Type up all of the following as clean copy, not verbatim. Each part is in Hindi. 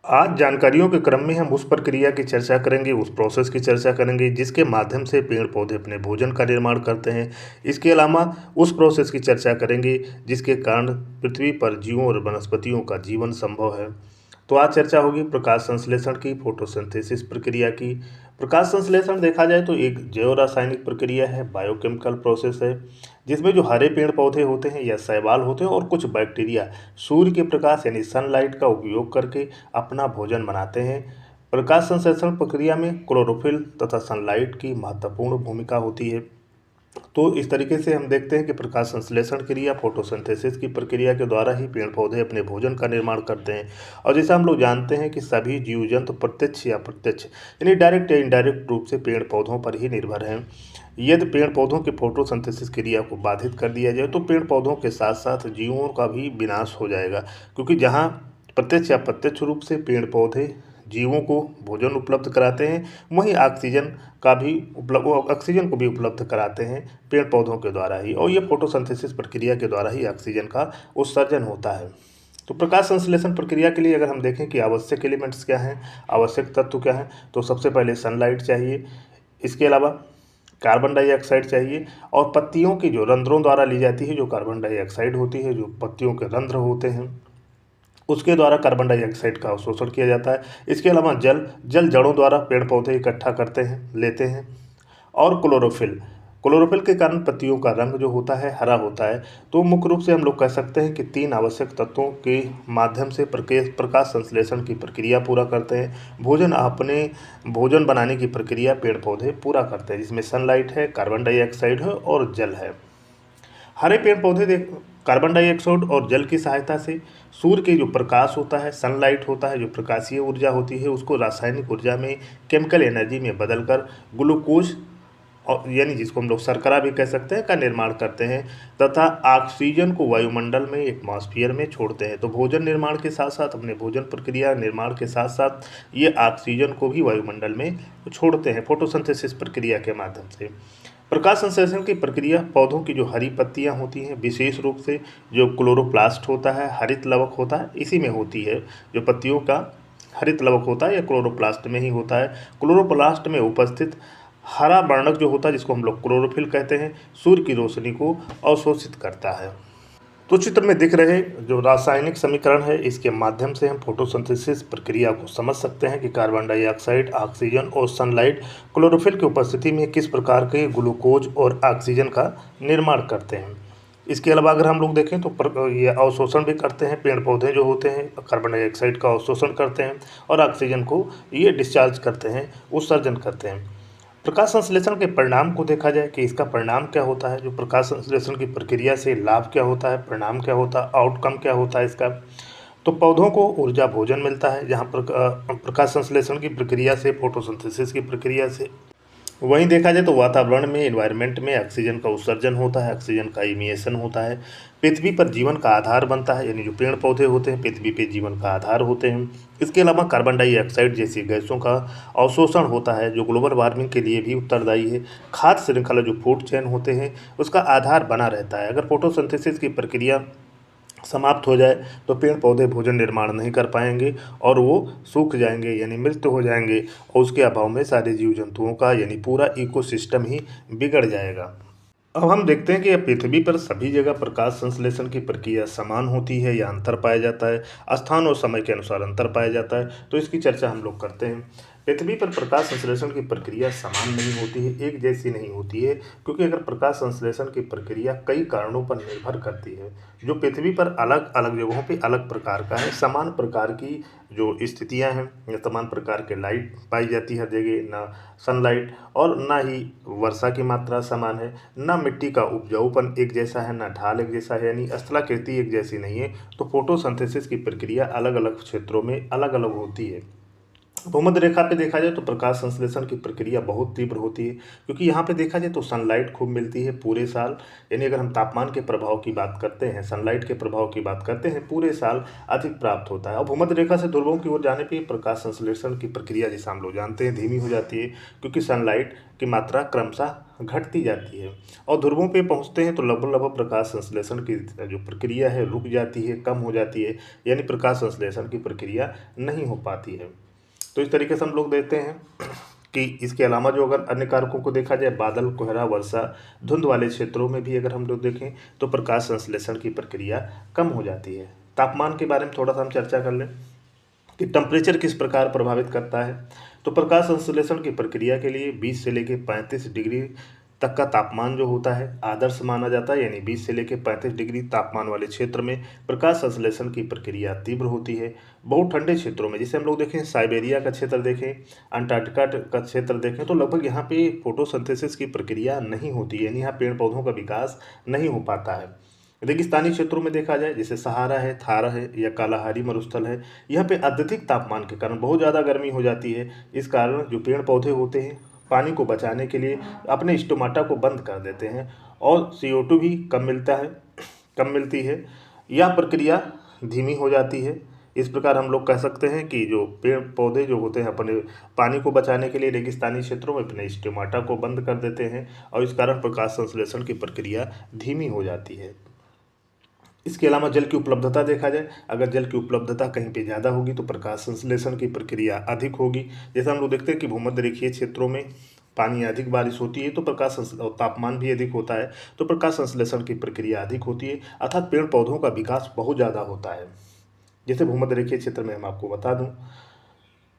आज जानकारियों के क्रम में हम उस प्रक्रिया की चर्चा करेंगे, उस प्रोसेस की चर्चा करेंगे जिसके माध्यम से पेड़-पौधे अपने भोजन का निर्माण करते हैं। इसके अलावा उस प्रोसेस की चर्चा करेंगे जिसके कारण पृथ्वी पर जीवों और वनस्पतियों का जीवन संभव है। तो आज चर्चा होगी प्रकाश संश्लेषण की, फोटोसिंथेसिस प्रक्रिया की। प्रकाश संश्लेषण देखा जाए तो एक जैव रासायनिक प्रक्रिया है, बायोकेमिकल प्रोसेस है, जिसमें जो हरे पेड़ पौधे होते हैं या शैवाल होते हैं और कुछ बैक्टीरिया सूर्य के प्रकाश यानी सनलाइट का उपयोग करके अपना भोजन बनाते हैं। प्रकाश संश्लेषण प्रक्रिया में क्लोरोफिल तथा सनलाइट की महत्वपूर्ण भूमिका होती है। तो इस तरीके से हम देखते हैं कि प्रकाश संश्लेषण क्रिया फोटोसिंथेसिस की प्रक्रिया के द्वारा ही पेड़ पौधे अपने भोजन का निर्माण करते हैं। और जैसा हम लोग जानते हैं कि सभी जीव जंतु प्रत्यक्ष या अप्रत्यक्ष यानी डायरेक्ट या इनडायरेक्ट रूप से पेड़ पौधों पर ही निर्भर हैं। यदि पेड़ पौधों की फोटोसिंथेसिस क्रिया को बाधित कर दिया जाए तो पेड़ पौधों के साथ साथ जीवों का भी विनाश हो जाएगा, क्योंकि जहाँ प्रत्यक्ष या अप्रत्यक्ष रूप से पेड़ पौधे जीवों को भोजन उपलब्ध कराते हैं, वहीं ऑक्सीजन को भी उपलब्ध कराते हैं पेड़ पौधों के द्वारा ही, और ये फोटोसिंथेसिस प्रक्रिया के द्वारा ही ऑक्सीजन का उत्सर्जन होता है। तो प्रकाश संश्लेषण प्रक्रिया के लिए अगर हम देखें कि आवश्यक एलिमेंट्स क्या हैं, आवश्यक तत्व क्या हैं, तो सबसे पहले सनलाइट चाहिए। इसके अलावा कार्बन डाइऑक्साइड चाहिए, और पत्तियों की जो रंध्रों द्वारा ली जाती है जो कार्बन डाइऑक्साइड होती है, जो पत्तियों के रंध्र होते हैं उसके द्वारा कार्बन डाइऑक्साइड का अवशोषण किया जाता है। इसके अलावा जल जड़ों द्वारा पेड़ पौधे इकट्ठा करते हैं, लेते हैं। और क्लोरोफिल क्लोरोफिल के कारण पत्तियों का रंग जो होता है हरा होता है। तो मुख्य रूप से हम लोग कह सकते हैं कि तीन आवश्यक तत्वों के माध्यम से प्रकाश संश्लेषण की प्रक्रिया पूरा करते हैं। भोजन बनाने की प्रक्रिया पेड़ पौधे पूरा करते हैं, जिसमें सनलाइट है, कार्बन डाइऑक्साइड है और जल है। हरे पेड़ पौधे कार्बन डाइऑक्साइड और जल की सहायता से सूर्य के जो प्रकाश होता है, सनलाइट होता है, जो प्रकाशीय ऊर्जा होती है, उसको रासायनिक ऊर्जा में, केमिकल एनर्जी में बदलकर ग्लूकोज, और यानी जिसको हम लोग शर्करा भी कह सकते हैं, का निर्माण करते हैं तथा ऑक्सीजन को वायुमंडल में, एटमॉस्फेयर में छोड़ते हैं। तो भोजन निर्माण के साथ साथ, अपने भोजन प्रक्रिया निर्माण के साथ साथ ये ऑक्सीजन को भी वायुमंडल में छोड़ते हैं फोटोसिंथेसिस प्रक्रिया के माध्यम से। प्रकाश संश्लेषण की प्रक्रिया पौधों की जो हरी पत्तियां होती हैं, विशेष रूप से जो क्लोरोप्लास्ट होता है, हरित लवक होता है, इसी में होती है। जो पत्तियों का हरित लवक होता है या क्लोरोप्लास्ट में ही होता है। क्लोरोप्लास्ट में उपस्थित हरा वर्णक जो होता है, जिसको हम लोग क्लोरोफिल कहते हैं, सूर्य की रोशनी को अवशोषित करता है। तो चित्र में दिख रहे जो रासायनिक समीकरण है, इसके माध्यम से हम फोटोसिंथेसिस प्रक्रिया को समझ सकते हैं कि कार्बन डाइऑक्साइड, ऑक्सीजन और सनलाइट क्लोरोफिल की उपस्थिति में किस प्रकार के ग्लूकोज और ऑक्सीजन का निर्माण करते हैं। इसके अलावा अगर हम लोग देखें तो ये अवशोषण भी करते हैं। पेड़ पौधे जो होते हैं कार्बन डाइऑक्साइड का अवशोषण करते हैं और ऑक्सीजन को ये डिस्चार्ज करते हैं, उत्सर्जन करते हैं। प्रकाश संश्लेषण के परिणाम को देखा जाए कि इसका परिणाम क्या होता है, जो प्रकाश संश्लेषण की प्रक्रिया से लाभ क्या होता है, परिणाम क्या होता है, आउटकम क्या होता है इसका। तो पौधों को ऊर्जा भोजन मिलता है, जहाँ प्रकाश संश्लेषण की प्रक्रिया से, फोटोसिंथेसिस की प्रक्रिया से। वहीं देखा जाए तो वातावरण में, एनवायरनमेंट में ऑक्सीजन का उत्सर्जन होता है, ऑक्सीजन का इमिशन होता है, पृथ्वी पर जीवन का आधार बनता है, यानी जो पेड़ पौधे होते हैं पृथ्वी पे जीवन का आधार होते हैं। इसके अलावा कार्बन डाइऑक्साइड जैसी गैसों का अवशोषण होता है, जो ग्लोबल वार्मिंग के लिए भी उत्तरदायी है। खाद्य श्रृंखला जो फूड चेन होते हैं उसका आधार बना रहता है। अगर फोटोसिंथेसिस की प्रक्रिया समाप्त हो जाए तो पेड़ पौधे भोजन निर्माण नहीं कर पाएंगे और वो सूख जाएंगे, यानी मृत हो जाएंगे, और उसके अभाव में सारे जीव जंतुओं का यानी पूरा इकोसिस्टम ही बिगड़ जाएगा। अब हम देखते हैं कि पृथ्वी पर सभी जगह प्रकाश संश्लेषण की प्रक्रिया समान होती है या अंतर पाया जाता है, स्थान और समय के अनुसार अंतर पाया जाता है। तो इसकी चर्चा हम लोग करते हैं। पृथ्वी पर प्रकाश संश्लेषण की प्रक्रिया समान नहीं होती है, एक जैसी नहीं होती है, क्योंकि अगर प्रकाश संश्लेषण की प्रक्रिया कई कारणों पर निर्भर करती है, जो पृथ्वी पर अलग अलग जगहों पे अलग प्रकार का है। समान प्रकार की जो स्थितियां हैं या समान प्रकार के लाइट पाई जाती है हर जगह, ना सनलाइट, और ना ही वर्षा की मात्रा समान है, ना मिट्टी का उपजाऊपन एक जैसा है, ना ढाल एक जैसा है, यानी स्थलाकृति एक जैसी नहीं है। तो फोटोसिंथेसिस की प्रक्रिया अलग अलग क्षेत्रों में अलग अलग होती है। भूमध्य रेखा पे देखा जाए तो प्रकाश संश्लेषण की प्रक्रिया बहुत तीव्र होती है, क्योंकि यहाँ पे देखा जाए तो सनलाइट खूब मिलती है पूरे साल। यानी अगर हम तापमान के प्रभाव की बात करते हैं, सनलाइट के प्रभाव की बात करते हैं, पूरे साल अधिक प्राप्त होता है। और भूमध्य रेखा से ध्रुवों की ओर जाने पर प्रकाश संश्लेषण की प्रक्रिया, जैसे हम लोग जानते हैं, धीमी हो जाती है, क्योंकि सनलाइट की मात्रा क्रमशः घटती जाती है। और ध्रुवों पे पहुंचते हैं तो लगभग लगभग प्रकाश संश्लेषण की जो प्रक्रिया है रुक जाती है, कम हो जाती है, यानी प्रकाश संश्लेषण की प्रक्रिया नहीं हो पाती है। तो इस तरीके से हम लोग देखते हैं कि इसके अलावा जो अगर अन्य कारकों को देखा जाए, बादल, कोहरा, वर्षा, धुंध वाले क्षेत्रों में भी अगर हम लोग देखें तो प्रकाश संश्लेषण की प्रक्रिया कम हो जाती है। तापमान के बारे में थोड़ा सा हम चर्चा कर लें कि टेम्परेचर किस प्रकार प्रभावित करता है। तो प्रकाश संश्लेषण की प्रक्रिया के लिए 20 से लेकर 35 डिग्री तक का तापमान जो होता है आदर्श माना जाता है। यानी 20 से लेकर 35 डिग्री तापमान वाले क्षेत्र में प्रकाश संश्लेषण की प्रक्रिया तीव्र होती है। बहुत ठंडे क्षेत्रों में, जैसे हम लोग देखें साइबेरिया का क्षेत्र देखें, अंटार्कटिका का क्षेत्र देखें, तो लगभग यहाँ पे फोटोसिंथेसिस की प्रक्रिया नहीं होती है, यानी यहाँ पेड़ पौधों का विकास नहीं हो पाता है। रेगिस्तानी क्षेत्रों में देखा जाए, जैसे सहारा है, थार है या कालाहारी मरुस्थल है, यहाँ पे अत्यधिक तापमान के कारण बहुत ज़्यादा गर्मी हो जाती है। इस कारण जो पेड़ पौधे होते हैं पानी को बचाने के लिए अपने स्टोमाटा को बंद कर देते हैं और CO2 भी कम मिलती है। यह प्रक्रिया धीमी हो जाती है। इस प्रकार हम लोग कह सकते हैं कि जो पेड़ पौधे जो होते हैं अपने पानी को बचाने के लिए रेगिस्तानी क्षेत्रों में अपने स्टोमाटा को बंद कर देते हैं और इस कारण प्रकाश संश्लेषण की प्रक्रिया धीमी हो जाती है। इसके अलावा जल की उपलब्धता देखा जाए, अगर जल की उपलब्धता कहीं पे ज़्यादा होगी तो प्रकाश संश्लेषण की प्रक्रिया अधिक होगी। जैसा हम लोग देखते हैं कि भूमध्य रेखीय क्षेत्रों में पानी अधिक बारिश होती है तो और तापमान भी अधिक होता है, तो प्रकाश संश्लेषण की प्रक्रिया अधिक होती है, अर्थात पेड़ पौधों का विकास बहुत ज़्यादा होता है। जैसे भूमध्य रेखीय क्षेत्र में हम आपको बता दूँ,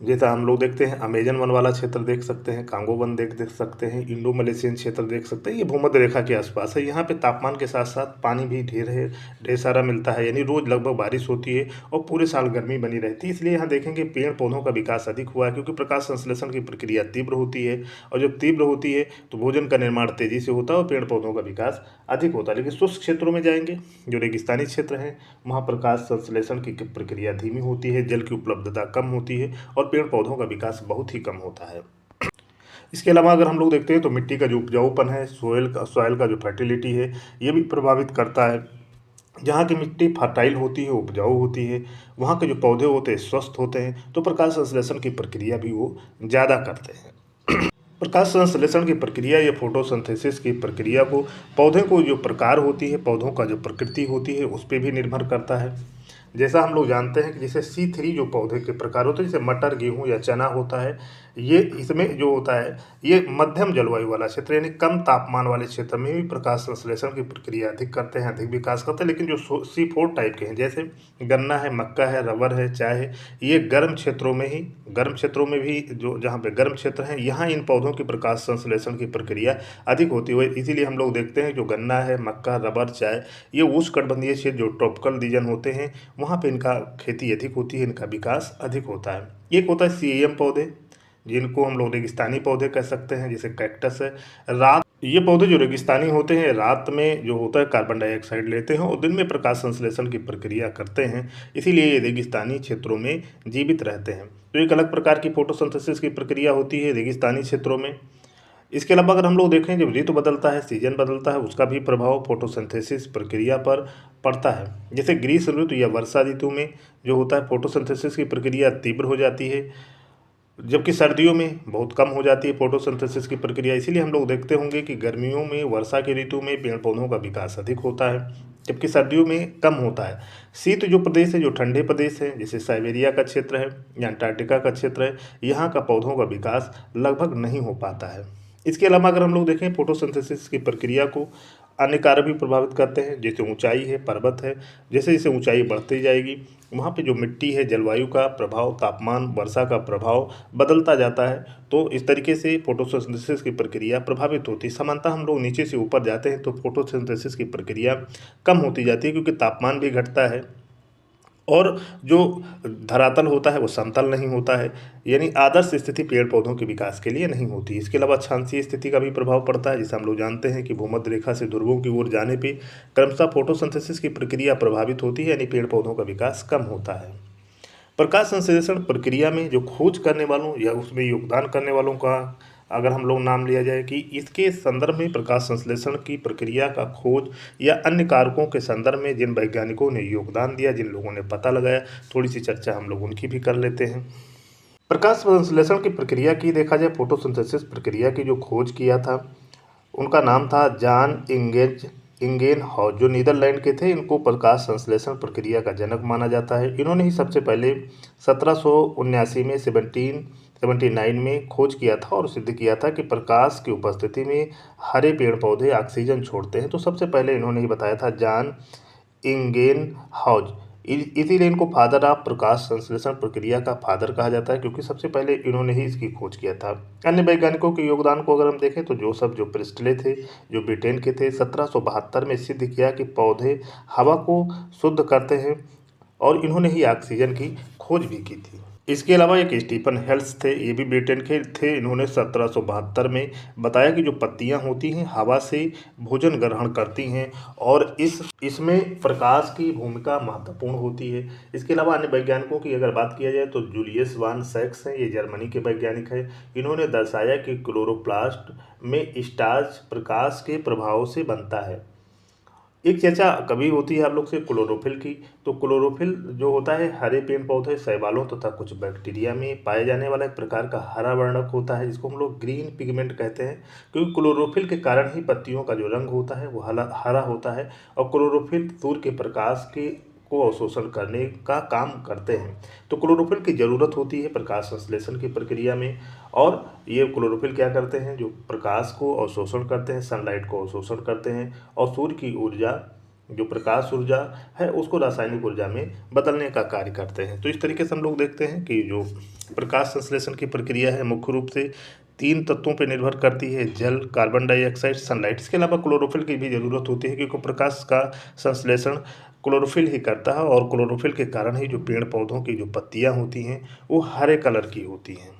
जैसा हम लोग देखते हैं अमेजन वन वाला क्षेत्र देख सकते हैं, कांगो वन देख सकते हैं, इंडो मलेशियन क्षेत्र देख सकते हैं, ये भूमध्य रेखा के आसपास है। यहाँ पे तापमान के साथ साथ पानी भी ढेर सारा मिलता है, यानी रोज़ लगभग बारिश होती है और पूरे साल गर्मी बनी रहती है। इसलिए यहाँ देखेंगे पेड़ पौधों का विकास अधिक हुआ है, क्योंकि प्रकाश संश्लेषण की प्रक्रिया तीव्र होती है और जब तीव्र होती है तो भोजन का निर्माण तेजी से होता है और पेड़ पौधों का विकास अधिक होता है। लेकिन शुष्क क्षेत्रों में जाएंगे, जो रेगिस्तानी क्षेत्र हैं, वहाँ प्रकाश संश्लेषण की प्रक्रिया धीमी होती है, जल की उपलब्धता कम होती है और पेड़ पौधों का विकास बहुत ही कम होता है। इसके अलावा अगर हम लोग देखते हैं तो मिट्टी का जो उपजाऊपन है, सॉइल का जो फर्टिलिटी है, ये भी प्रभावित करता है। जहाँ की मिट्टी फर्टाइल होती है, उपजाऊ होती है, वहाँ के जो पौधे होते हैं स्वस्थ होते हैं, तो प्रकाश संश्लेषण की प्रक्रिया भी वो ज़्यादा करते हैं। प्रकाश संश्लेषण की प्रक्रिया या फोटोसिंथेसिस की प्रक्रिया को पौधे को जो प्रकार होती है, पौधों का जो प्रकृति होती है, उस पर भी निर्भर करता है। जैसा हम लोग जानते हैं कि जैसे C3 जो पौधे के प्रकार होते हैं, जैसे मटर, गेहूं या चना होता है, ये इसमें जो होता है ये मध्यम जलवायु वाला क्षेत्र यानी कम तापमान वाले क्षेत्र में भी प्रकाश संश्लेषण की प्रक्रिया अधिक करते हैं, अधिक विकास करते हैं। लेकिन जो C4 टाइप के हैं, जैसे गन्ना है, मक्का है, रबर है, चाय है, ये गर्म क्षेत्रों में भी जो जहाँ पे गर्म क्षेत्र हैं, यहाँ इन पौधों की प्रकाश संश्लेषण की प्रक्रिया अधिक होती है। इसीलिए हम लोग देखते हैं जो गन्ना है, मक्का, रबर, चाय, ये उष्णकटिबंधीय क्षेत्र जो ट्रॉपिकल रीजन होते हैं, वहाँ पे इनका खेती अधिक होती है, इनका विकास अधिक होता है। एक होता है CAM पौधे, जिनको हम लोग रेगिस्तानी पौधे कह सकते हैं, जैसे कैक्टस है। ये पौधे जो रेगिस्तानी होते हैं, रात में जो होता है कार्बन डाइऑक्साइड लेते हैं और दिन में प्रकाश संश्लेषण की प्रक्रिया करते हैं, इसीलिए ये रेगिस्तानी क्षेत्रों में जीवित रहते हैं। तो एक अलग प्रकार की फोटोसिंथेसिस की प्रक्रिया होती है रेगिस्तानी क्षेत्रों में। इसके अलावा अगर हम लोग देखें, जब ऋतु बदलता है, सीजन बदलता है, उसका भी प्रभाव फोटोसिंथेसिस प्रक्रिया पर पड़ता है। जैसे ग्रीष्म ऋतु या वर्षा ऋतु में जो होता है फोटोसिंथेसिस की प्रक्रिया तीव्र हो जाती है, जबकि सर्दियों में बहुत कम हो जाती है फोटोसिंथेसिस की प्रक्रिया। इसीलिए हम लोग देखते होंगे कि गर्मियों में, वर्षा की ऋतु में पेड़ पौधों का विकास अधिक होता है, जबकि सर्दियों में कम होता है। शीत जो प्रदेश है, जो ठंडे प्रदेश है, जैसे साइबेरिया का क्षेत्र है या अंटार्कटिका का क्षेत्र है, यहाँ का पौधों का विकास लगभग नहीं हो पाता है। इसके अलावा अगर हम लोग देखें फोटोसिंथेसिस की प्रक्रिया को अन्य कारक भी प्रभावित करते हैं, जैसे ऊंचाई है, पर्वत है। जैसे जैसे ऊंचाई बढ़ती जाएगी, वहाँ पे जो मिट्टी है, जलवायु का प्रभाव, तापमान, वर्षा का प्रभाव बदलता जाता है, तो इस तरीके से फोटोसिंथेसिस की प्रक्रिया प्रभावित होती है। सामान्यतः हम लोग नीचे से ऊपर जाते हैं तो फोटोसिंथेसिस की प्रक्रिया कम होती जाती है, क्योंकि तापमान भी घटता है और जो धरातल होता है वो समतल नहीं होता है, यानी आदर्श स्थिति पेड़ पौधों के विकास के लिए नहीं होती। इसके अलावा अक्षांशीय स्थिति का भी प्रभाव पड़ता है। जैसे हम लोग जानते हैं कि भूमध्य रेखा से ध्रुवों की ओर जाने पे क्रमशः फोटोसिंथेसिस की प्रक्रिया प्रभावित होती है, यानी पेड़ पौधों का विकास कम होता है। प्रकाश संश्लेषण प्रक्रिया में जो खोज करने वालों या उसमें योगदान करने वालों का अगर हम लोग नाम लिया जाए कि इसके संदर्भ में प्रकाश संश्लेषण की प्रक्रिया का खोज या अन्य कारकों के संदर्भ में जिन वैज्ञानिकों ने योगदान दिया, जिन लोगों ने पता लगाया, थोड़ी सी चर्चा हम लोग उनकी भी कर लेते हैं। प्रकाश संश्लेषण की प्रक्रिया की देखा जाए, फोटोसिंथेसिस प्रक्रिया की जो खोज किया था उनका नाम था जॉन इंगेनहाउस, जो नीदरलैंड के थे। इनको प्रकाश संश्लेषण प्रक्रिया का जनक माना जाता है। इन्होंने ही सबसे पहले 1779 में 1779 में खोज किया था और सिद्ध किया था कि प्रकाश की उपस्थिति में हरे पेड़ पौधे ऑक्सीजन छोड़ते हैं। तो सबसे पहले इन्होंने ही बताया था जॉन इंगेनहाउस। इसीलिए इनको फादर ऑफ प्रकाश संश्लेषण प्रक्रिया का फादर कहा जाता है, क्योंकि सबसे पहले इन्होंने ही इसकी खोज किया था। अन्य वैज्ञानिकों के योगदान को अगर हम देखें तो जो प्रिस्टले थे, जो ब्रिटेन के थे, 1772 में सिद्ध किया कि पौधे हवा को शुद्ध करते हैं और इन्होंने ही ऑक्सीजन की खोज भी की थी। इसके अलावा एक स्टीफन हेल्स थे, ये भी ब्रिटेन के थे। इन्होंने 1772 में बताया कि जो पत्तियां होती हैं हवा से भोजन ग्रहण करती हैं और इसमें प्रकाश की भूमिका महत्वपूर्ण होती है। इसके अलावा अन्य वैज्ञानिकों की अगर बात किया जाए तो जूलियस वान सैक्स हैं, ये जर्मनी के वैज्ञानिक हैं। इन्होंने दर्शाया कि क्लोरोप्लास्ट में स्टार्च प्रकाश के प्रभाव से बनता है। एक चर्चा कभी होती है आप लोग से क्लोरोफिल की। तो क्लोरोफिल जो होता है हरे पेड़ पौधे, शैवालों तथा कुछ बैक्टीरिया में पाए जाने वाला एक प्रकार का हरा वर्णक होता है, जिसको हम लोग ग्रीन पिगमेंट कहते हैं। क्योंकि क्लोरोफिल के कारण ही पत्तियों का जो रंग होता है वो हरा होता है और क्लोरोफिल सूर्य के प्रकाश के को अवशोषण करने का काम करते हैं। तो क्लोरोफिल की ज़रूरत होती है प्रकाश संश्लेषण की प्रक्रिया में। और ये क्लोरोफिल क्या करते हैं, जो प्रकाश को अवशोषण करते हैं, सनलाइट को अवशोषण करते हैं और सूर्य की ऊर्जा, जो प्रकाश ऊर्जा है, उसको रासायनिक ऊर्जा में बदलने का कार्य करते हैं। तो इस तरीके से हम लोग देखते हैं कि जो प्रकाश संश्लेषण की प्रक्रिया है मुख्य रूप से 3 तत्वों पर निर्भर करती है: जल, कार्बन डाइऑक्साइड, सनलाइट। इसके अलावा क्लोरोफिल की भी ज़रूरत होती है, क्योंकि प्रकाश का संश्लेषण क्लोरोफिल ही करता है और क्लोरोफिल के कारण ही जो पेड़ पौधों की जो पत्तियां होती हैं वो हरे कलर की होती हैं।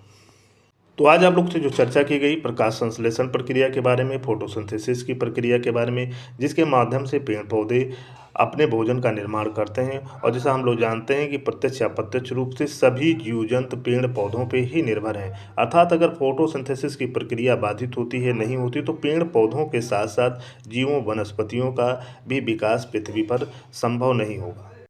तो आज आप लोग से जो चर्चा की गई प्रकाश संश्लेषण प्रक्रिया के बारे में, फोटोसिंथेसिस की प्रक्रिया के बारे में, जिसके माध्यम से पेड़ पौधे अपने भोजन का निर्माण करते हैं। और जैसा हम लोग जानते हैं कि प्रत्यक्ष या अप्रत्यक्ष रूप से सभी जीव जंतु पेड़ पौधों पे ही निर्भर हैं। अर्थात अगर फोटोसिंथेसिस की प्रक्रिया बाधित होती है, नहीं होती, तो पेड़ पौधों के साथ साथ जीवों वनस्पतियों का भी विकास पृथ्वी पर संभव नहीं होगा।